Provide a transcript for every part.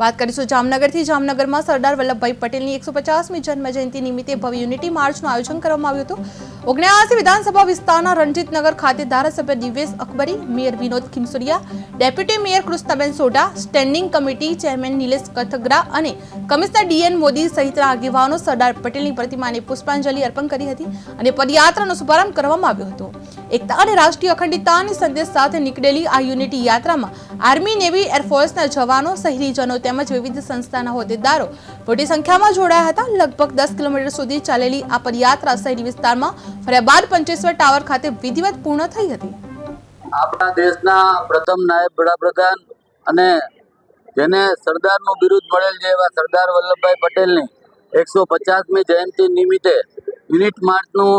વાત કરીશું જામનગરથી। જામનગરમાં સરદાર વલ્લભભાઈ પટેલની 150મી જન્મજયંતિ નિમિત્તે ભવ્ય યુનિટી માર્ચનું આયોજન કરવામાં આવ્યું હતું। 79 વિધાનસભા વિસ્તારના રણજીતનગર ખાતે ધારાસભ્ય Divesh Akbari, mayor Vinod Khimsuriya, deputy mayor Krishnaben Sodha, standing committee chairman Nilesh Kathgara અને કમિશનર ડીએન મોદી સહિતના આગેવાનો સરદાર પટેલની પ્રતિમાને પુષ્પાંજલિ અર્પણ કરી હતી અને પદયાત્રાનો શુભારંભ કરવામાં આવ્યો હતો। એકતા અને રાષ્ટ્રીય અખંડિતતાની સંદેશ સાથે નીકળેલી આ યુનિટી યાત્રામાં આર્મી, નેવી, એરફોર્સના જવાનો, શહેરીજનો તેમજ વિવિધ સંસ્થાના હોદ્દેદારો મોટી સંખ્યામાં જોડાયા હતા। લગભગ 10 કિલોમીટર સુધી ચાલેલી આ પદયાત્રા શહેરી વિસ્તારમાં ફર્યા બાદ પંચેશ્વર ટાવર ખાતે વિધિવત પૂર્ણ થઈ હતી। આપણા દેશના પ્રથમ નાયબ વડાપ્રધાન અને જેને સરદારનું બિરુદ મળેલ છે એવા સરદાર વલ્લભભાઈ પટેલની 150મી જયંતિ નિમિત્તે યુનિટ માર્ચનું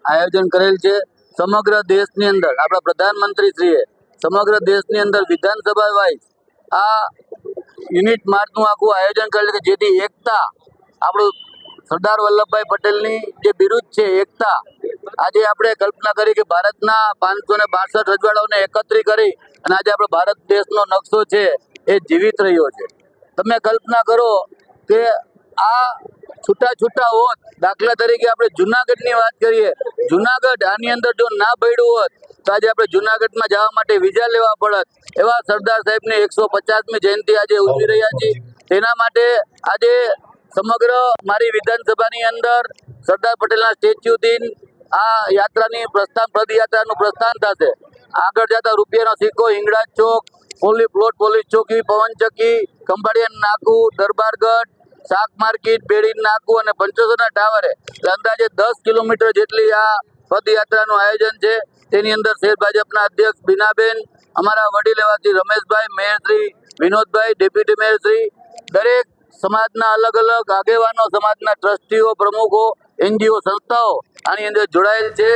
આયોજન કરેલ છે। સમગ્ર દેશની અંદર આપણા પ્રધાનમંત્રીશ્રીએ સમગ્ર દેશની અંદર વિધાનસભા વાઇઝ આ યુનિટ માર્ચનું આખું આયોજન કરેલ છે, જેથી એકતા આપણું સરદાર વલ્લભભાઈ પટેલની જે બિરુદ છે એકતા, આજે આપણે કલ્પના કરી કે ભારતના 562 રજવાડાઓને એકત્રિત કરી અને આજે આપણો ભારત દેશનો નકશો છે એ જીવિત રહ્યો છે। તમે કલ્પના કરો કે આ છૂટા છૂટા હોત, દાખલા તરીકે આપણે જુનાગઢની વાત કરીએ, જુનાગઢ આની અંદર જો ના પડ્યું હોત તો આજે આપણે જુનાગઢમાં જવા માટે વિઝા લેવા પડત। એવા સરદાર સાહેબની 150મી જયંતિ આજે ઉજવી રહ્યા છીએ। તેના માટે આજે સમગ્ર મારી વિધાનસભાની અંદર સરદાર પટેલના સ્ટેચ્યુથી આ યાત્રાની પદયાત્રાનું પ્રસ્થાન થશે। આગળ જતા રૂપિયાનો સિક્કો, હિંગળાજ ચોક, પ્લોટ પોલીસ ચોકી, પવનચક્કી, ખંભાળિયા નાકુ, દરબારગઢ, શાક માર્કેટ, બેડી નાકુ અને પંચેશ્વરના ટાવરે અંદાજે 10 કિલોમીટર જેટલી આ પદયાત્રાનું આયોજન છે। તેની અંદર શહેર ભાજપના અધ્યક્ષ બીનાબેન, અમારા વડીલ એવા શ્રી રમેશભાઈ, મેયરશ્રી વિનોદભાઈ, ડેપ્યુટી મેયરશ્રી, દરેક સમાજના અલગ અલગ આગેવાનો, સમાજના ટ્રસ્ટીઓ, પ્રમુખો, એનજીઓ સંસ્થાઓ આની અંદર જોડાયેલ છે।